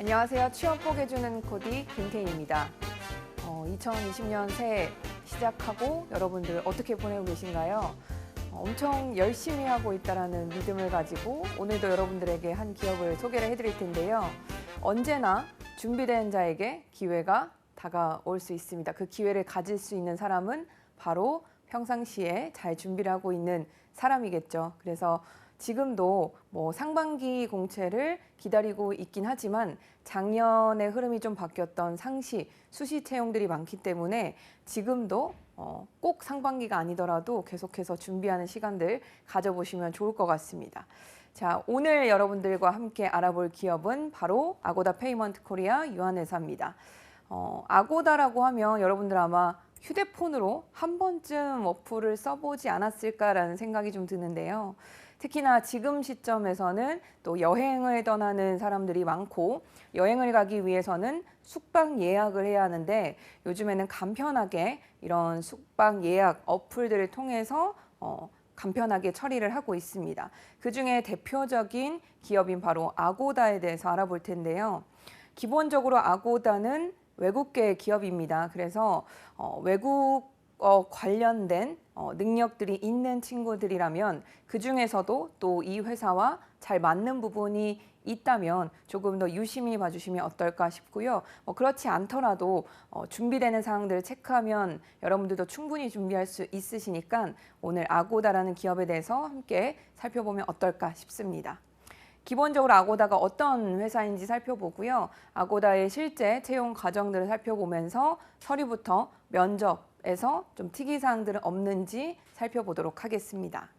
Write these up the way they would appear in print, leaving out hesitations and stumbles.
안녕하세요. 취업 보게주는 코디 김태희입니다. 2020년 새해 시작하고 여러분들 어떻게 보내고 계신가요? 엄청 열심히 하고 있다는 믿음을 가지고 오늘도 여러분들에게 한 기업을 소개를 해드릴 텐데요. 언제나 준비된 자에게 기회가 다가올 수 있습니다. 그 기회를 가질 수 있는 사람은 바로 평상시에 잘 준비를 하고 있는 사람이겠죠. 그래서 지금도 상반기 공채를 기다리고 있긴 하지만 작년의 흐름이 좀 바뀌었던 상시, 수시 채용들이 많기 때문에 지금도 꼭 상반기가 아니더라도 계속해서 준비하는 시간들 가져보시면 좋을 것 같습니다. 자, 오늘 여러분들과 함께 알아볼 기업은 바로 아고다 페이먼트 코리아 유한회사입니다. 아고다라고 하면 여러분들 아마 휴대폰으로 한 번쯤 어플을 써보지 않았을까라는 생각이 좀 드는데요. 특히나 지금 시점에서는 또 여행을 떠나는 사람들이 많고 여행을 가기 위해서는 숙박 예약을 해야 하는데 요즘에는 간편하게 이런 숙박 예약 어플들을 통해서 간편하게 처리를 하고 있습니다. 그중에 대표적인 기업인 바로 아고다에 대해서 알아볼 텐데요. 기본적으로 아고다는 외국계 기업입니다. 그래서 외국어 관련된 능력들이 있는 친구들이라면 그중에서도 또 이 회사와 잘 맞는 부분이 있다면 조금 더 유심히 봐주시면 어떨까 싶고요. 그렇지 않더라도 준비되는 사항들을 체크하면 여러분들도 충분히 준비할 수 있으시니까 오늘 아고다라는 기업에 대해서 함께 살펴보면 어떨까 싶습니다. 기본적으로 아고다가 어떤 회사인지 살펴보고요. 아고다의 실제 채용 과정들을 살펴보면서 서류부터 면접에서 좀 특이사항들은 없는지 살펴보도록 하겠습니다.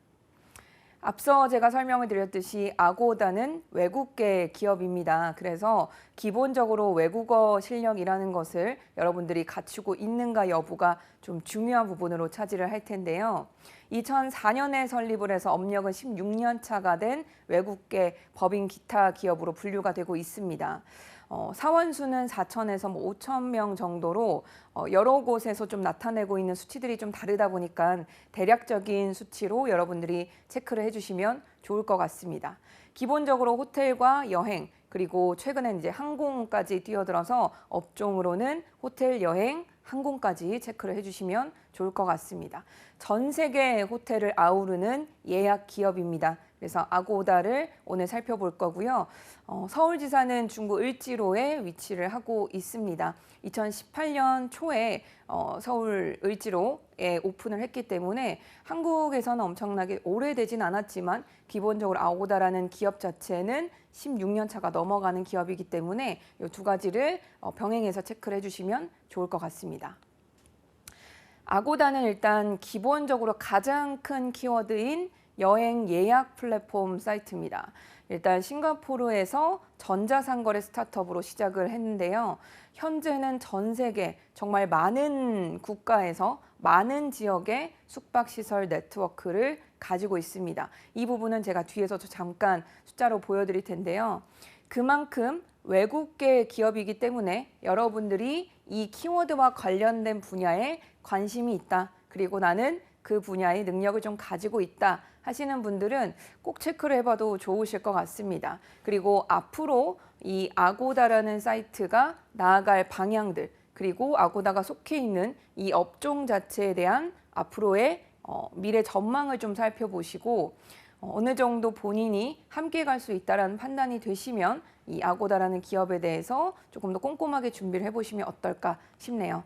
앞서 제가 설명을 드렸듯이 아고다는 외국계 기업입니다. 그래서 기본적으로 외국어 실력이라는 것을 여러분들이 갖추고 있는가 여부가 좀 중요한 부분으로 차지를 할 텐데요. 2004년에 설립을 해서 업력은 16년 차가 된 외국계 법인 기타 기업으로 분류가 되고 있습니다. 사원수는 4천에서 5천 명 정도로 여러 곳에서 좀 나타내고 있는 수치들이 좀 다르다 보니까 대략적인 수치로 여러분들이 체크를 해주시면 좋을 것 같습니다. 기본적으로 호텔과 여행 그리고 최근에 이제 항공까지 뛰어들어서 업종으로는 호텔, 여행, 항공까지 체크를 해주시면 좋을 것 같습니다. 전 세계 호텔을 아우르는 예약 기업입니다. 그래서 아고다를 오늘 살펴볼 거고요. 서울지사는 중구 을지로에 위치를 하고 있습니다. 2018년 초에 서울 을지로에 오픈을 했기 때문에 한국에서는 엄청나게 오래되진 않았지만 기본적으로 아고다라는 기업 자체는 16년 차가 넘어가는 기업이기 때문에 이 두 가지를 병행해서 체크를 해주시면 좋을 것 같습니다. 아고다는 일단 기본적으로 가장 큰 키워드인 여행 예약 플랫폼 사이트입니다. 일단 싱가포르에서 전자상거래 스타트업으로 시작을 했는데요. 현재는 전 세계 정말 많은 국가에서 많은 지역의 숙박시설 네트워크를 가지고 있습니다. 이 부분은 제가 뒤에서 잠깐 숫자로 보여드릴 텐데요. 그만큼 외국계 기업이기 때문에 여러분들이 이 키워드와 관련된 분야에 관심이 있다. 그리고 나는 그 분야의 능력을 좀 가지고 있다 하시는 분들은 꼭 체크를 해봐도 좋으실 것 같습니다. 그리고 앞으로 이 아고다라는 사이트가 나아갈 방향들 그리고 아고다가 속해 있는 이 업종 자체에 대한 앞으로의 미래 전망을 좀 살펴보시고 어느 정도 본인이 함께 갈 수 있다는 판단이 되시면 이 아고다라는 기업에 대해서 조금 더 꼼꼼하게 준비를 해보시면 어떨까 싶네요.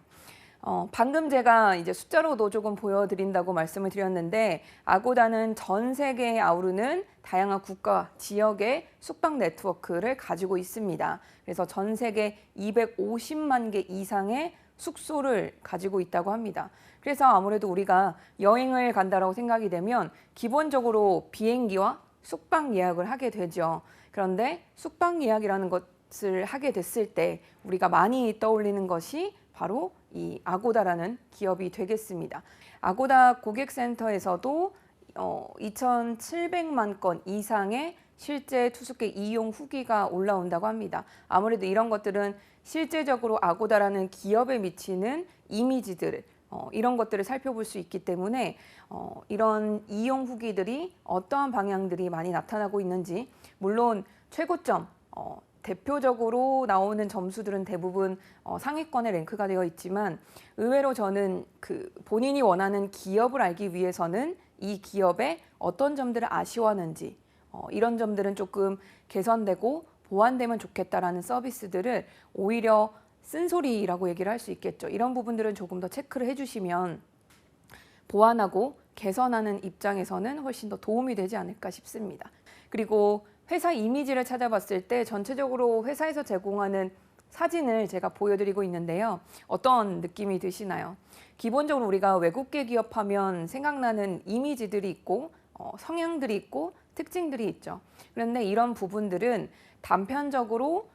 방금 제가 이제 숫자로도 조금 보여드린다고 말씀을 드렸는데 아고다는 전 세계에 아우르는 다양한 국가, 지역의 숙박 네트워크를 가지고 있습니다. 그래서 전 세계 250만 개 이상의 숙소를 가지고 있다고 합니다. 그래서 아무래도 우리가 여행을 간다라고 생각이 되면 기본적으로 비행기와 숙박 예약을 하게 되죠. 그런데 숙박 예약이라는 것을 하게 됐을 때 우리가 많이 떠올리는 것이 바로 이 아고다라는 기업이 되겠습니다. 아고다 고객센터에서도 2,700만 건 이상의 실제 투숙객 이용 후기가 올라온다고 합니다. 아무래도 이런 것들은 실제적으로 아고다라는 기업에 미치는 이미지들 이런 것들을 살펴볼 수 있기 때문에 이런 이용 후기들이 어떠한 방향들이 많이 나타나고 있는지 물론 최고점 대표적으로 나오는 점수들은 대부분 상위권에 랭크가 되어 있지만 의외로 저는 그 본인이 원하는 기업을 알기 위해서는 이 기업의 어떤 점들을 아쉬워하는지 이런 점들은 조금 개선되고 보완되면 좋겠다라는 서비스들을 오히려 쓴소리라고 얘기를 할 수 있겠죠. 이런 부분들은 조금 더 체크를 해주시면 보완하고 개선하는 입장에서는 훨씬 더 도움이 되지 않을까 싶습니다. 그리고 회사 이미지를 찾아봤을 때 전체적으로 회사에서 제공하는 사진을 제가 보여드리고 있는데요. 어떤 느낌이 드시나요? 기본적으로 우리가 외국계 기업하면 생각나는 이미지들이 있고 성향들이 있고 특징들이 있죠. 그런데 이런 부분들은 단편적으로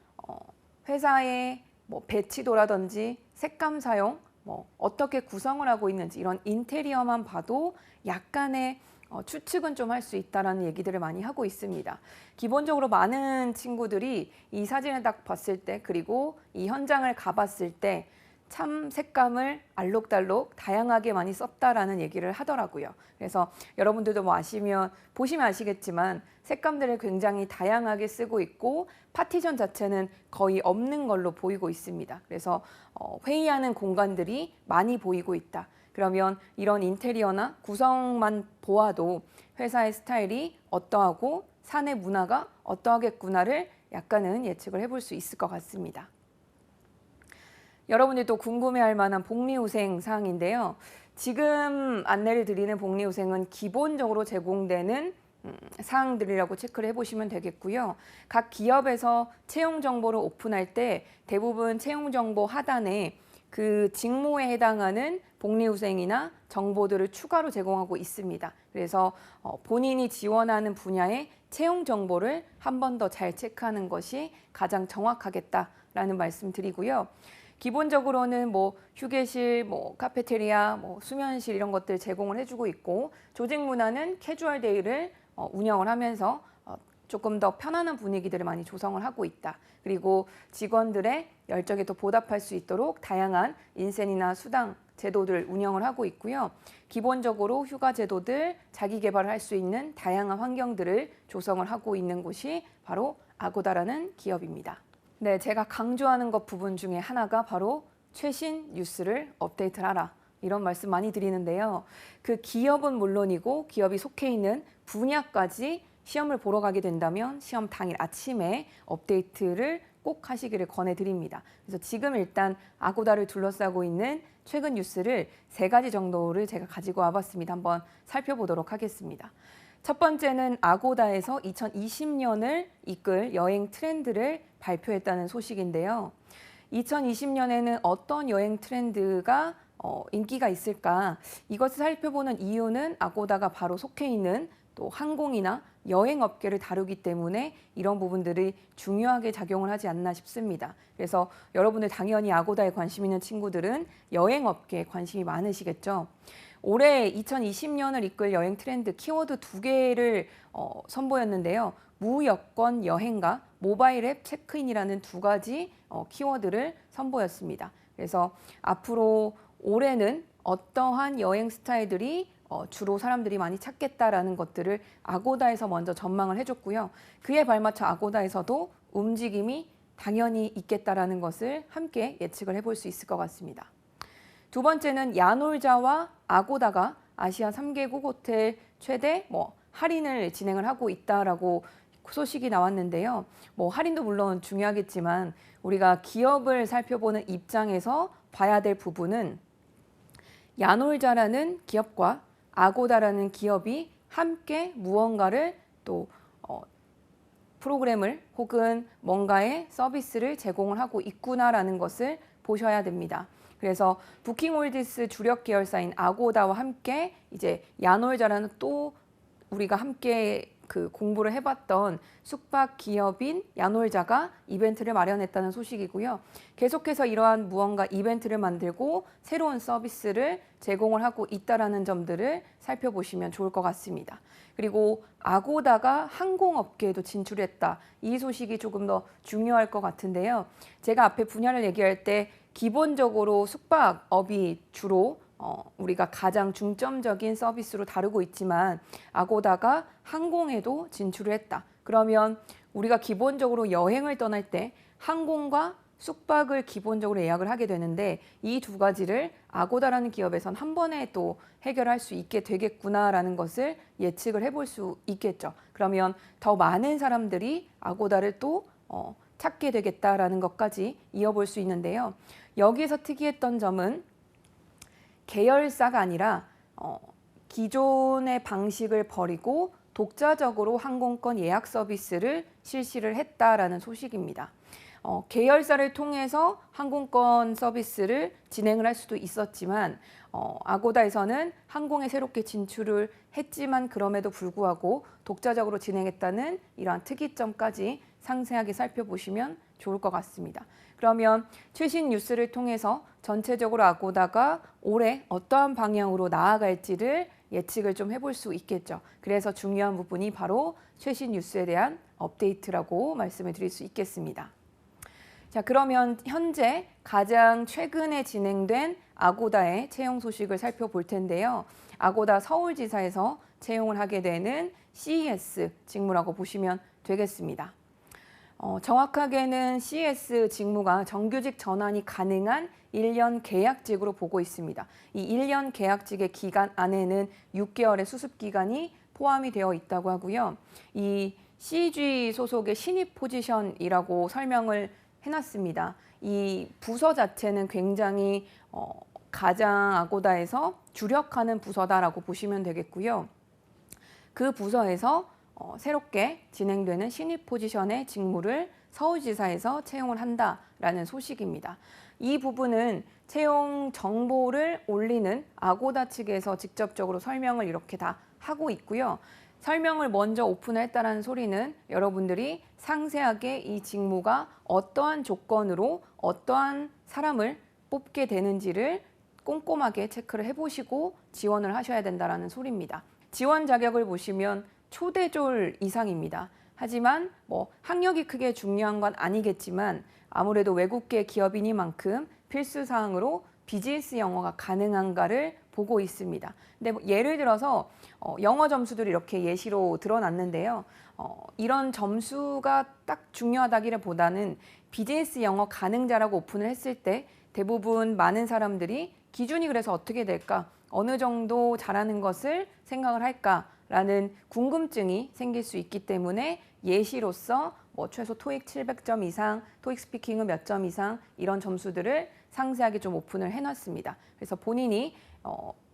회사의 뭐 배치도라든지 색감 사용, 뭐 어떻게 구성을 하고 있는지 이런 인테리어만 봐도 약간의 추측은 좀 할 수 있다라는 얘기들을 많이 하고 있습니다. 기본적으로 많은 친구들이 이 사진을 딱 봤을 때 그리고 이 현장을 가봤을 때 참 색감을 알록달록 다양하게 많이 썼다라는 얘기를 하더라고요. 그래서 여러분들도 뭐 보시면 아시겠지만 색감들을 굉장히 다양하게 쓰고 있고 파티션 자체는 거의 없는 걸로 보이고 있습니다. 그래서 회의하는 공간들이 많이 보이고 있다. 그러면 이런 인테리어나 구성만 보아도 회사의 스타일이 어떠하고 사내 문화가 어떠하겠구나를 약간은 예측을 해볼 수 있을 것 같습니다. 여러분들도 궁금해할 만한 복리후생 사항인데요. 지금 안내를 드리는 복리후생은 기본적으로 제공되는 사항들이라고 체크를 해보시면 되겠고요. 각 기업에서 채용 정보를 오픈할 때 대부분 채용 정보 하단에 그 직무에 해당하는 복리후생이나 정보들을 추가로 제공하고 있습니다. 그래서 본인이 지원하는 분야의 채용 정보를 한 번 더 잘 체크하는 것이 가장 정확하겠다라는 말씀 드리고요. 기본적으로는 뭐 휴게실, 뭐 카페테리아, 뭐 수면실 이런 것들 제공을 해주고 있고 조직 문화는 캐주얼 데이를 운영을 하면서 조금 더 편안한 분위기들을 많이 조성을 하고 있다. 그리고 직원들의 열정에 더 보답할 수 있도록 다양한 인센이나 수당 제도들 운영을 하고 있고요. 기본적으로 휴가 제도들, 자기 개발을 할 수 있는 다양한 환경들을 조성을 하고 있는 곳이 바로 아고다라는 기업입니다. 네, 제가 강조하는 것 부분 중에 하나가 바로 최신 뉴스를 업데이트를 하라. 이런 말씀 많이 드리는데요. 그 기업은 물론이고 기업이 속해 있는 분야까지 시험을 보러 가게 된다면 시험 당일 아침에 업데이트를 꼭 하시기를 권해드립니다. 그래서 지금 일단 아고다를 둘러싸고 있는 최근 뉴스를 3가지 정도를 제가 가지고 와봤습니다. 한번 살펴보도록 하겠습니다. 첫 번째는 아고다에서 2020년을 이끌 여행 트렌드를 발표했다는 소식인데요. 2020년에는 어떤 여행 트렌드가 인기가 있을까? 이것을 살펴보는 이유는 아고다가 바로 속해 있는 또 항공이나 여행업계를 다루기 때문에 이런 부분들이 중요하게 작용을 하지 않나 싶습니다. 그래서 여러분들 당연히 아고다에 관심 있는 친구들은 여행업계에 관심이 많으시겠죠. 올해 2020년을 이끌 여행 트렌드 키워드 2개를 선보였는데요. 무여권 여행과 모바일 앱 체크인이라는 2가지 키워드를 선보였습니다. 그래서 앞으로 올해는 어떠한 여행 스타일들이 주로 사람들이 많이 찾겠다라는 것들을 아고다에서 먼저 전망을 해줬고요. 그에 발맞춰 아고다에서도 움직임이 당연히 있겠다라는 것을 함께 예측을 해볼 수 있을 것 같습니다. 두 번째는 야놀자와 아고다가 아시아 3개국 호텔 최대 할인을 진행을 하고 있다라고 소식이 나왔는데요. 할인도 물론 중요하겠지만 우리가 기업을 살펴보는 입장에서 봐야 될 부분은 야놀자라는 기업과 아고다라는 기업이 함께 무언가를 또 프로그램을 혹은 뭔가의 서비스를 제공을 하고 있구나라는 것을 보셔야 됩니다. 그래서 부킹홀디스 주력 계열사인 아고다와 함께 이제 야놀자라는 또 우리가 함께 그 공부를 해봤던 숙박 기업인 야놀자가 이벤트를 마련했다는 소식이고요. 계속해서 이러한 무언가 이벤트를 만들고 새로운 서비스를 제공을 하고 있다는 점들을 살펴보시면 좋을 것 같습니다. 그리고 아고다가 항공업계에도 진출했다. 이 소식이 조금 더 중요할 것 같은데요. 제가 앞에 분야를 얘기할 때 기본적으로 숙박업이 주로 우리가 가장 중점적인 서비스로 다루고 있지만 아고다가 항공에도 진출을 했다. 그러면 우리가 기본적으로 여행을 떠날 때 항공과 숙박을 기본적으로 예약을 하게 되는데 이 두 가지를 아고다라는 기업에선 한 번에 또 해결할 수 있게 되겠구나라는 것을 예측을 해볼 수 있겠죠. 그러면 더 많은 사람들이 아고다를 또 찾게 되겠다라는 것까지 이어볼 수 있는데요. 여기서 특이했던 점은 계열사가 아니라 기존의 방식을 버리고 독자적으로 항공권 예약 서비스를 실시를 했다라는 소식입니다. 계열사를 통해서 항공권 서비스를 진행을 할 수도 있었지만 아고다에서는 항공에 새롭게 진출을 했지만 그럼에도 불구하고 독자적으로 진행했다는 이러한 특이점까지 상세하게 살펴보시면 좋을 것 같습니다. 그러면 최신 뉴스를 통해서 전체적으로 아고다가 올해 어떠한 방향으로 나아갈지를 예측을 좀 해볼 수 있겠죠. 그래서 중요한 부분이 바로 최신 뉴스에 대한 업데이트라고 말씀을 드릴 수 있겠습니다. 자, 그러면 현재 가장 최근에 진행된 아고다의 채용 소식을 살펴볼 텐데요. 아고다 서울지사에서 채용을 하게 되는 CES 직무라고 보시면 되겠습니다. 정확하게는 CES 직무가 정규직 전환이 가능한 1년 계약직으로 보고 있습니다. 이 1년 계약직의 기간 안에는 6개월의 수습 기간이 포함이 되어 있다고 하고요. 이 CG 소속의 신입 포지션이라고 설명을 해놨습니다. 이 부서 자체는 굉장히 가장 아고다에서 주력하는 부서다라고 보시면 되겠고요. 그 부서에서 새롭게 진행되는 신입 포지션의 직무를 서울지사에서 채용을 한다라는 소식입니다. 이 부분은 채용 정보를 올리는 아고다 측에서 직접적으로 설명을 이렇게 다 하고 있고요. 설명을 먼저 오픈을 했다는 소리는 여러분들이 상세하게 이 직무가 어떠한 조건으로 어떠한 사람을 뽑게 되는지를 꼼꼼하게 체크를 해보시고 지원을 하셔야 된다는 소리입니다. 지원 자격을 보시면 초대졸 이상입니다. 하지만 학력이 크게 중요한 건 아니겠지만 아무래도 외국계 기업이니만큼 필수 사항으로 비즈니스 영어가 가능한가를 보고 있습니다. 근데 예를 들어서 영어 점수들이 이렇게 예시로 드러났는데요. 이런 점수가 딱 중요하다기보다는 비즈니스 영어 가능자라고 오픈을 했을 때 대부분 많은 사람들이 기준이 그래서 어떻게 될까? 어느 정도 잘하는 것을 생각을 할까라는 궁금증이 생길 수 있기 때문에 예시로서 최소 토익 700점 이상, 토익 스피킹은 몇 점 이상 이런 점수들을 상세하게 좀 오픈을 해놨습니다. 그래서 본인이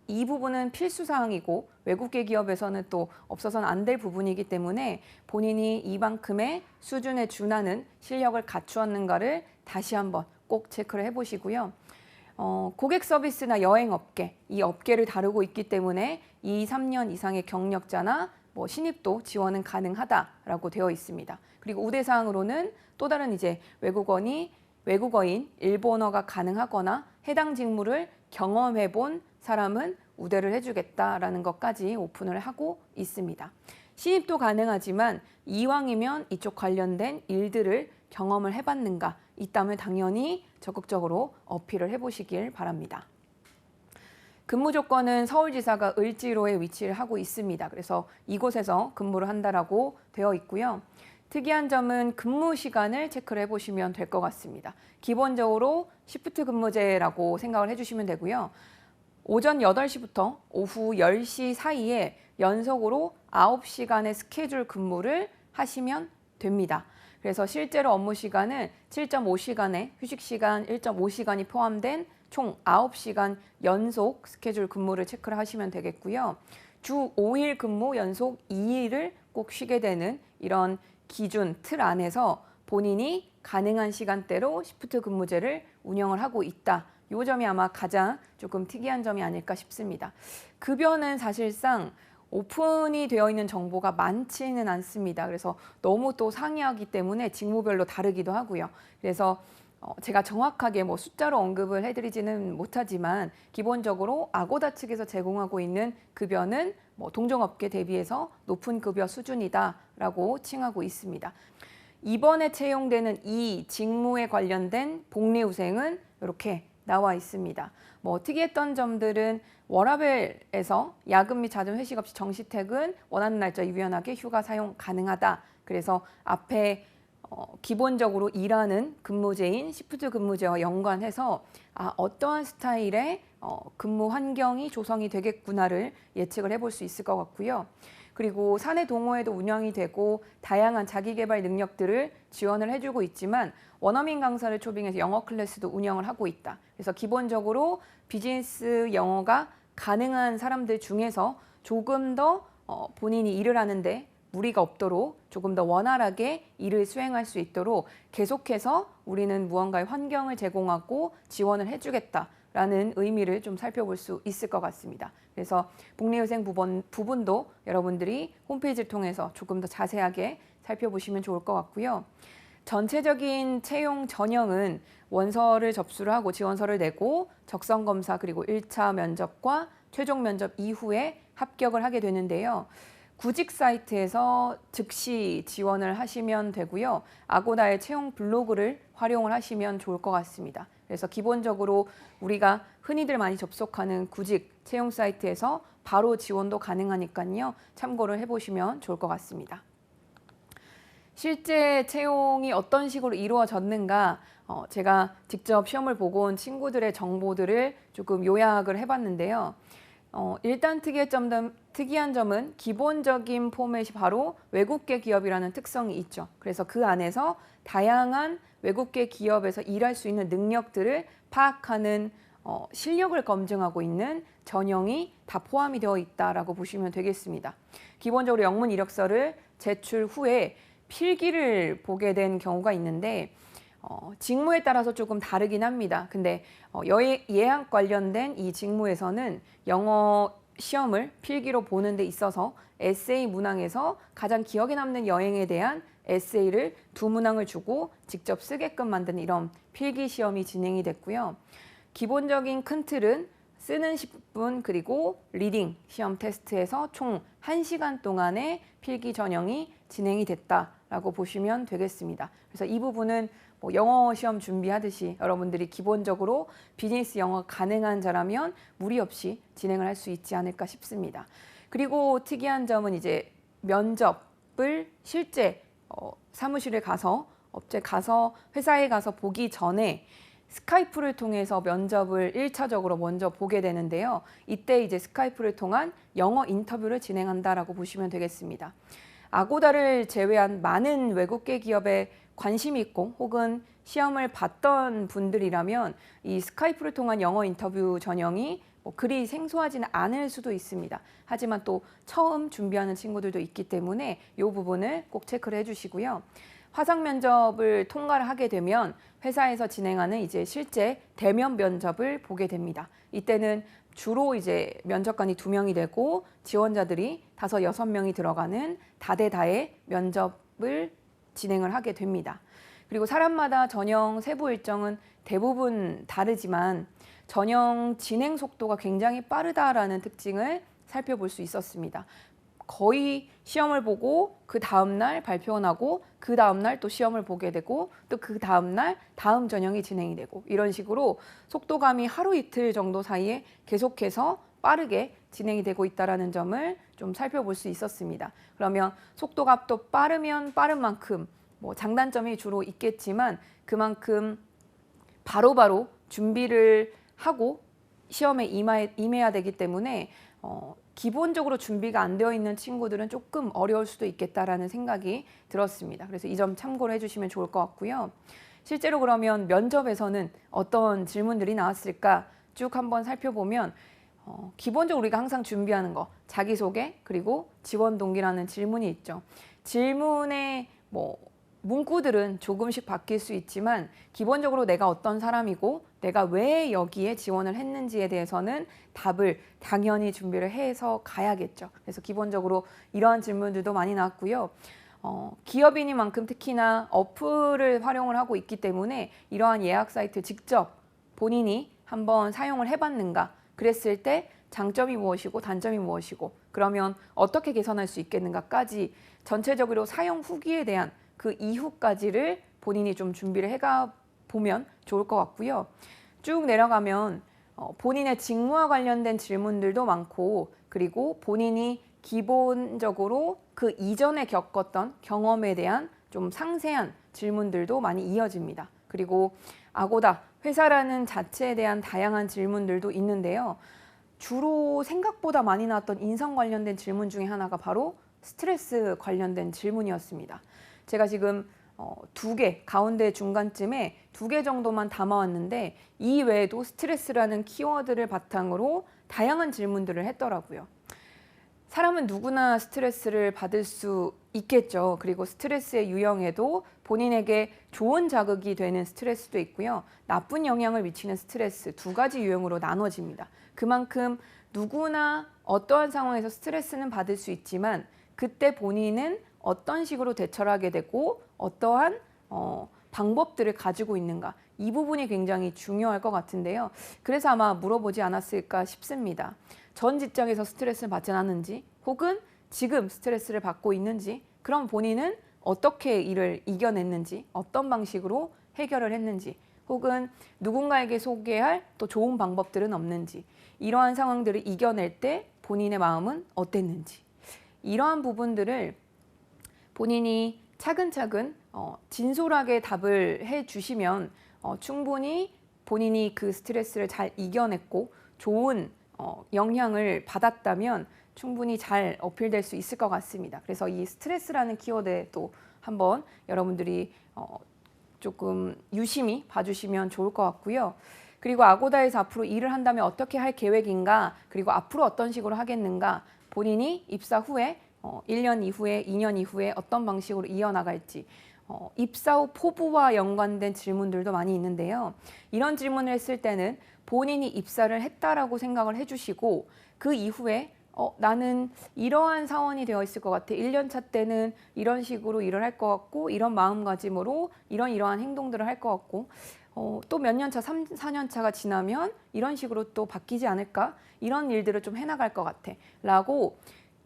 이 부분은 필수 사항이고 외국계 기업에서는 또 없어서는 안 될 부분이기 때문에 본인이 이만큼의 수준에 준하는 실력을 갖추었는가를 다시 한번 꼭 체크를 해보시고요. 고객 서비스나 여행 업계, 이 업계를 다루고 있기 때문에 2, 3년 이상의 경력자나 신입도 지원은 가능하다라고 되어 있습니다. 그리고 우대사항으로는 또 다른 이제 외국어인 일본어가 가능하거나 해당 직무를 경험해 본 사람은 우대를 해주겠다라는 것까지 오픈을 하고 있습니다. 신입도 가능하지만 이왕이면 이쪽 관련된 일들을 경험을 해봤는가 있다면 당연히 적극적으로 어필을 해보시길 바랍니다. 근무 조건은 서울지사가 을지로에 위치를 하고 있습니다. 그래서 이곳에서 근무를 한다라고 되어 있고요. 특이한 점은 근무 시간을 체크를 해보시면 될 것 같습니다. 기본적으로 시프트 근무제라고 생각을 해주시면 되고요. 오전 8시부터 오후 10시 사이에 연속으로 9시간의 스케줄 근무를 하시면 됩니다. 그래서 실제로 업무 시간은 7.5시간에 휴식 시간 1.5시간이 포함된 총 9시간 연속 스케줄 근무를 체크를 하시면 되겠고요. 주 5일 근무 연속 2일을 꼭 쉬게 되는 이런 기준 틀 안에서 본인이 가능한 시간대로 시프트 근무제를 운영을 하고 있다. 이 점이 아마 가장 조금 특이한 점이 아닐까 싶습니다. 급여는 사실상 오픈이 되어 있는 정보가 많지는 않습니다. 그래서 너무 또 상이하기 때문에 직무별로 다르기도 하고요. 그래서 제가 정확하게 숫자로 언급을 해드리지는 못하지만 기본적으로 아고다 측에서 제공하고 있는 급여는 동종업계 대비해서 높은 급여 수준이다라고 칭하고 있습니다. 이번에 채용되는 이 직무에 관련된 복리후생은 이렇게 나와 있습니다. 특이했던 점들은 워라밸에서 야근 및 잦은 회식 없이 정시 퇴근, 원하는 날짜 유연하게 휴가 사용 가능하다. 그래서 앞에 기본적으로 일하는 근무제인 시프트 근무제와 연관해서 어떠한 스타일의 근무 환경이 조성이 되겠구나를 예측을 해볼 수 있을 것 같고요. 그리고 사내 동호회도 운영이 되고 다양한 자기개발 능력들을 지원을 해주고 있지만 원어민 강사를 초빙해서 영어 클래스도 운영을 하고 있다. 그래서 기본적으로 비즈니스 영어가 가능한 사람들 중에서 조금 더 본인이 일을 하는데 무리가 없도록 조금 더 원활하게 일을 수행할 수 있도록 계속해서 우리는 무언가의 환경을 제공하고 지원을 해주겠다라는 의미를 좀 살펴볼 수 있을 것 같습니다. 그래서 복리후생 부분도 여러분들이 홈페이지를 통해서 조금 더 자세하게 살펴보시면 좋을 것 같고요. 전체적인 채용 전형은 원서를 접수를 하고 지원서를 내고 적성검사 그리고 1차 면접과 최종 면접 이후에 합격을 하게 되는데요. 구직 사이트에서 즉시 지원을 하시면 되고요. 아고다의 채용 블로그를 활용을 하시면 좋을 것 같습니다. 그래서 기본적으로 우리가 흔히들 많이 접속하는 구직 채용 사이트에서 바로 지원도 가능하니까요. 참고를 해보시면 좋을 것 같습니다. 실제 채용이 어떤 식으로 이루어졌는가 제가 직접 시험을 보고 온 친구들의 정보들을 조금 요약을 해봤는데요. 일단 특이한 점은 기본적인 포맷이 바로 외국계 기업이라는 특성이 있죠. 그래서 그 안에서 다양한 외국계 기업에서 일할 수 있는 능력들을 파악하는 실력을 검증하고 있는 전형이 다 포함이 되어 있다라고 보시면 되겠습니다. 기본적으로 영문 이력서를 제출 후에 필기를 보게 된 경우가 있는데 직무에 따라서 조금 다르긴 합니다. 근데 예약 관련된 이 직무에서는 영어 시험을 필기로 보는 데 있어서 에세이 문항에서 가장 기억에 남는 여행에 대한 에세이를 2문항을 주고 직접 쓰게끔 만드는 이런 필기 시험이 진행이 됐고요. 기본적인 큰 틀은 쓰는 10분 그리고 리딩 시험 테스트에서 총 1시간 동안의 필기 전형이 진행이 됐다라고 보시면 되겠습니다. 그래서 이 부분은 영어 시험 준비하듯이 여러분들이 기본적으로 비즈니스 영어 가능한 자라면 무리 없이 진행을 할 수 있지 않을까 싶습니다. 그리고 특이한 점은 이제 면접을 실제 사무실에 가서 회사에 가서 보기 전에 스카이프를 통해서 면접을 1차적으로 먼저 보게 되는데요. 이때 이제 스카이프를 통한 영어 인터뷰를 진행한다라고 보시면 되겠습니다. 아고다를 제외한 많은 외국계 기업에 관심이 있고 혹은 시험을 봤던 분들이라면 이 스카이프를 통한 영어 인터뷰 전형이 그리 생소하지는 않을 수도 있습니다. 하지만 또 처음 준비하는 친구들도 있기 때문에 이 부분을 꼭 체크를 해주시고요. 화상 면접을 통과를 하게 되면 회사에서 진행하는 이제 실제 대면 면접을 보게 됩니다. 이때는 주로 이제 면접관이 2명이 되고 지원자들이 5, 6명이 들어가는 다대다의 면접을 진행을 하게 됩니다. 그리고 사람마다 전형 세부 일정은 대부분 다르지만 전형 진행 속도가 굉장히 빠르다라는 특징을 살펴볼 수 있었습니다. 거의 시험을 보고 그 다음날 발표가 나고 그 다음날 또 시험을 보게 되고 또 그 다음날 다음 전형이 진행이 되고 이런 식으로 속도감이 하루 이틀 정도 사이에 계속해서 빠르게 진행이 되고 있다는 점을 좀 살펴볼 수 있었습니다. 그러면 속도가 또 빠르면 빠른 만큼 장단점이 주로 있겠지만 그만큼 바로바로 준비를 하고 시험에 임해야 되기 때문에 기본적으로 준비가 안 되어 있는 친구들은 조금 어려울 수도 있겠다라는 생각이 들었습니다. 그래서 이 점 참고를 해주시면 좋을 것 같고요. 실제로 그러면 면접에서는 어떤 질문들이 나왔을까 쭉 한번 살펴보면 기본적으로 우리가 항상 준비하는 거 자기소개 그리고 지원 동기라는 질문이 있죠. 질문의 문구들은 조금씩 바뀔 수 있지만 기본적으로 내가 어떤 사람이고 내가 왜 여기에 지원을 했는지에 대해서는 답을 당연히 준비를 해서 가야겠죠. 그래서 기본적으로 이러한 질문들도 많이 나왔고요. 기업인이만큼 특히나 어플을 활용을 하고 있기 때문에 이러한 예약 사이트 직접 본인이 한번 사용을 해봤는가, 그랬을 때 장점이 무엇이고 단점이 무엇이고 그러면 어떻게 개선할 수 있겠는가까지 전체적으로 사용 후기에 대한 그 이후까지를 본인이 좀 준비를 해가 보면 좋을 것 같고요. 쭉 내려가면 본인의 직무와 관련된 질문들도 많고 그리고 본인이 기본적으로 그 이전에 겪었던 경험에 대한 좀 상세한 질문들도 많이 이어집니다. 그리고 아고다, 회사라는 자체에 대한 다양한 질문들도 있는데요. 주로 생각보다 많이 나왔던 인성 관련된 질문 중에 하나가 바로 스트레스 관련된 질문이었습니다. 제가 지금 2개, 가운데 중간쯤에 2개 정도만 담아왔는데 이 외에도 스트레스라는 키워드를 바탕으로 다양한 질문들을 했더라고요. 사람은 누구나 스트레스를 받을 수 있겠죠. 그리고 스트레스의 유형에도 본인에게 좋은 자극이 되는 스트레스도 있고요. 나쁜 영향을 미치는 스트레스 2가지 유형으로 나눠집니다. 그만큼 누구나 어떠한 상황에서 스트레스는 받을 수 있지만 그때 본인은 어떤 식으로 대처를 하게 되고 어떠한 방법들을 가지고 있는가, 이 부분이 굉장히 중요할 것 같은데요. 그래서 아마 물어보지 않았을까 싶습니다. 전 직장에서 스트레스를 받지 않았는지, 혹은 지금 스트레스를 받고 있는지, 그럼 본인은 어떻게 이를 이겨냈는지, 어떤 방식으로 해결을 했는지, 혹은 누군가에게 소개할 또 좋은 방법들은 없는지, 이러한 상황들을 이겨낼 때 본인의 마음은 어땠는지, 이러한 부분들을 본인이 차근차근 진솔하게 답을 해주시면 충분히 본인이 그 스트레스를 잘 이겨냈고 좋은 영향을 받았다면 충분히 잘 어필될 수 있을 것 같습니다. 그래서 이 스트레스라는 키워드에 또 한번 여러분들이 조금 유심히 봐주시면 좋을 것 같고요. 그리고 아고다에서 앞으로 일을 한다면 어떻게 할 계획인가, 그리고 앞으로 어떤 식으로 하겠는가, 본인이 입사 후에 1년 이후에 2년 이후에 어떤 방식으로 이어나갈지, 입사 후 포부와 연관된 질문들도 많이 있는데요. 이런 질문을 했을 때는 본인이 입사를 했다라고 생각을 해주시고 그 이후에 나는 이러한 사원이 되어 있을 것 같아. 1년 차 때는 이런 식으로 일을 할 것 같고 이런 마음가짐으로 이러한 행동들을 할 것 같고 또 몇 년 차, 3, 4년 차가 지나면 이런 식으로 또 바뀌지 않을까? 이런 일들을 좀 해나갈 것 같아. 라고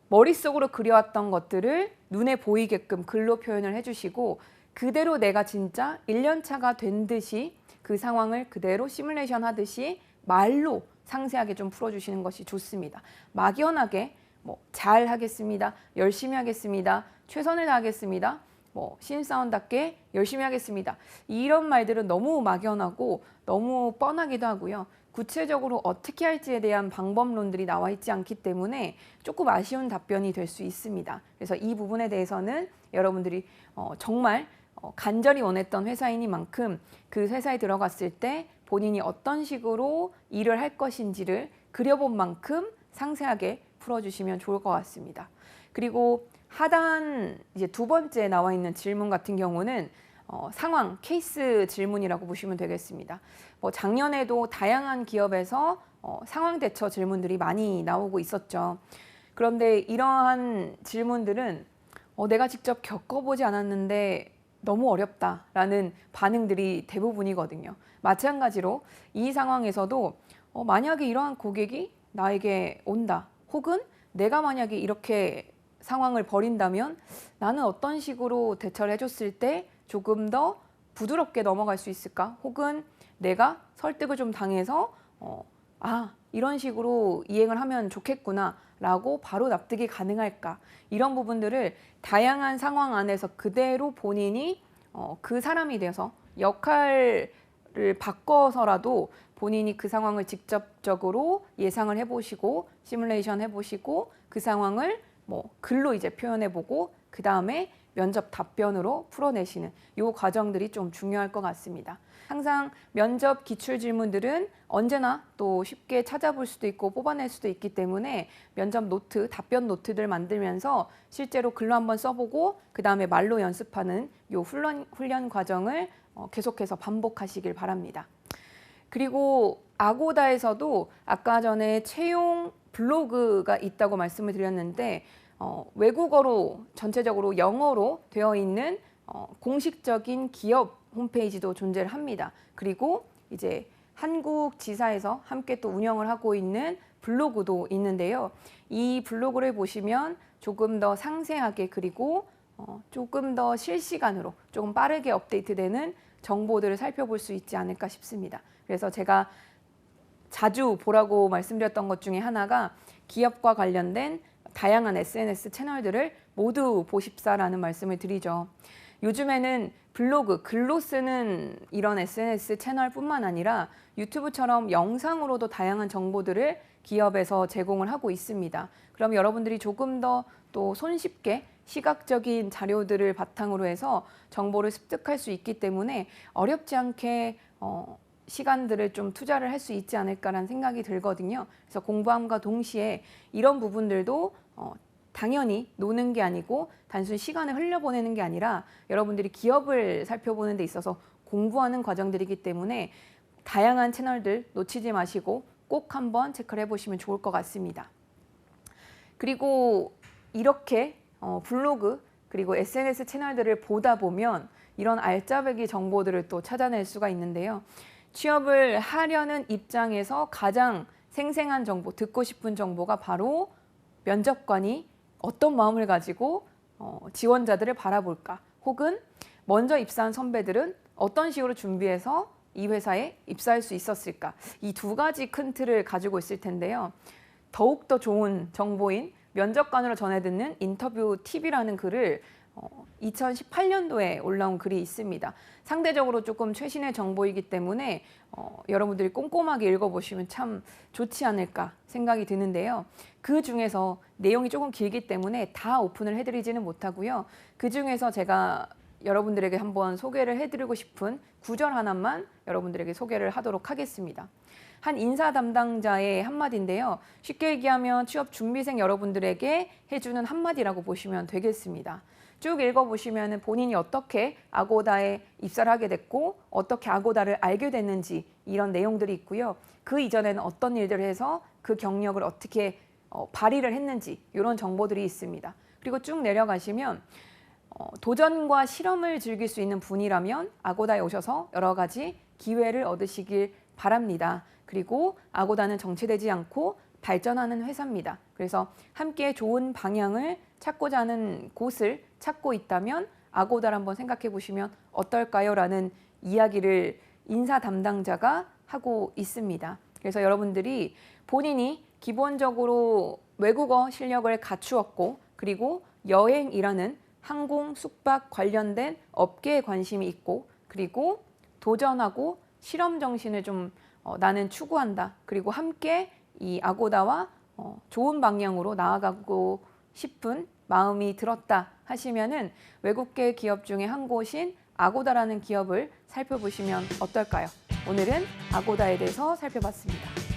머릿속으로 그려왔던 것들을 눈에 보이게끔 글로 표현을 해주시고 그대로 내가 진짜 1년 차가 된 듯이 그 상황을 그대로 시뮬레이션 하듯이 말로 상세하게 좀 풀어주시는 것이 좋습니다. 막연하게 잘 하겠습니다. 열심히 하겠습니다. 최선을 다하겠습니다. 신입사원답게 열심히 하겠습니다. 이런 말들은 너무 막연하고 너무 뻔하기도 하고요. 구체적으로 어떻게 할지에 대한 방법론들이 나와 있지 않기 때문에 조금 아쉬운 답변이 될 수 있습니다. 그래서 이 부분에 대해서는 여러분들이 정말 간절히 원했던 회사이니만큼 그 회사에 들어갔을 때 본인이 어떤 식으로 일을 할 것인지를 그려본 만큼 상세하게 풀어주시면 좋을 것 같습니다. 그리고 하단 이제 2번째 나와 있는 질문 같은 경우는 상황, 케이스 질문이라고 보시면 되겠습니다. 작년에도 다양한 기업에서 상황 대처 질문들이 많이 나오고 있었죠. 그런데 이러한 질문들은 내가 직접 겪어보지 않았는데 너무 어렵다라는 반응들이 대부분이거든요. 마찬가지로 이 상황에서도 만약에 이러한 고객이 나에게 온다, 혹은 내가 만약에 이렇게 상황을 벌인다면 나는 어떤 식으로 대처를 해줬을 때 조금 더 부드럽게 넘어갈 수 있을까? 혹은 내가 설득을 좀 당해서 이런 식으로 이행을 하면 좋겠구나 라고 바로 납득이 가능할까? 이런 부분들을 다양한 상황 안에서 그대로 본인이 그 사람이 돼서 역할을 바꿔서라도 본인이 그 상황을 직접적으로 예상을 해보시고 시뮬레이션 해보시고 그 상황을 글로 이제 표현해보고 그 다음에 면접 답변으로 풀어내시는 이 과정들이 좀 중요할 것 같습니다. 항상 면접 기출 질문들은 언제나 또 쉽게 찾아볼 수도 있고 뽑아낼 수도 있기 때문에 면접 노트, 답변 노트들 만들면서 실제로 글로 한번 써보고 그 다음에 말로 연습하는 이 훈련 과정을 계속해서 반복하시길 바랍니다. 그리고 아고다에서도 아까 전에 채용 블로그가 있다고 말씀을 드렸는데 외국어로 전체적으로 영어로 되어 있는 공식적인 기업 홈페이지도 존재를 합니다. 그리고 이제 한국 지사에서 함께 또 운영을 하고 있는 블로그도 있는데요. 이 블로그를 보시면 조금 더 상세하게 그리고 조금 더 실시간으로 조금 빠르게 업데이트되는 정보들을 살펴볼 수 있지 않을까 싶습니다. 그래서 제가 자주 보라고 말씀드렸던 것 중에 하나가 기업과 관련된 다양한 SNS 채널들을 모두 보십사라는 말씀을 드리죠. 요즘에는 블로그, 글로 쓰는 이런 SNS 채널뿐만 아니라 유튜브처럼 영상으로도 다양한 정보들을 기업에서 제공을 하고 있습니다. 그럼 여러분들이 조금 더 또 손쉽게 시각적인 자료들을 바탕으로 해서 정보를 습득할 수 있기 때문에 어렵지 않게 시간들을 좀 투자를 할 수 있지 않을까라는 생각이 들거든요. 그래서 공부함과 동시에 이런 부분들도 당연히 노는 게 아니고 단순히 시간을 흘려보내는 게 아니라 여러분들이 기업을 살펴보는 데 있어서 공부하는 과정들이기 때문에 다양한 채널들 놓치지 마시고 꼭 한번 체크를 해보시면 좋을 것 같습니다. 그리고 이렇게 블로그 그리고 SNS 채널들을 보다 보면 이런 알짜배기 정보들을 또 찾아낼 수가 있는데요. 취업을 하려는 입장에서 가장 생생한 정보, 듣고 싶은 정보가 바로 면접관이 어떤 마음을 가지고 지원자들을 바라볼까? 혹은 먼저 입사한 선배들은 어떤 식으로 준비해서 이 회사에 입사할 수 있었을까? 이 두 가지 큰 틀을 가지고 있을 텐데요. 더욱더 좋은 정보인 면접관으로 전해 듣는 인터뷰 팁이라는 글을 2018년도에 올라온 글이 있습니다. 상대적으로 조금 최신의 정보이기 때문에 여러분들이 꼼꼼하게 읽어보시면 참 좋지 않을까 생각이 드는데요. 그 중에서 내용이 조금 길기 때문에 다 오픈을 해드리지는 못하고요. 그 중에서 제가 여러분들에게 한번 소개를 해드리고 싶은 구절 하나만 여러분들에게 소개를 하도록 하겠습니다. 한 인사 담당자의 한마디인데요. 쉽게 얘기하면 취업 준비생 여러분들에게 해주는 한마디라고 보시면 되겠습니다. 쭉 읽어보시면 본인이 어떻게 아고다에 입사를 하게 됐고 어떻게 아고다를 알게 됐는지 이런 내용들이 있고요. 그 이전에는 어떤 일들을 해서 그 경력을 어떻게 발휘를 했는지 이런 정보들이 있습니다. 그리고 쭉 내려가시면 도전과 실험을 즐길 수 있는 분이라면 아고다에 오셔서 여러 가지 기회를 얻으시길 바랍니다. 그리고 아고다는 정체되지 않고 발전하는 회사입니다. 그래서 함께 좋은 방향을 찾고자 하는 곳을 찾고 있다면 아고다를 한번 생각해 보시면 어떨까요? 라는 이야기를 인사 담당자가 하고 있습니다. 그래서 여러분들이 본인이 기본적으로 외국어 실력을 갖추었고 그리고 여행이라는 항공, 숙박 관련된 업계에 관심이 있고 그리고 도전하고 실험 정신을 좀 나는 추구한다. 그리고 함께 이 아고다와 좋은 방향으로 나아가고 싶은 마음이 들었다 하시면은 외국계 기업 중에 한 곳인 아고다라는 기업을 살펴보시면 어떨까요? 오늘은 아고다에 대해서 살펴봤습니다.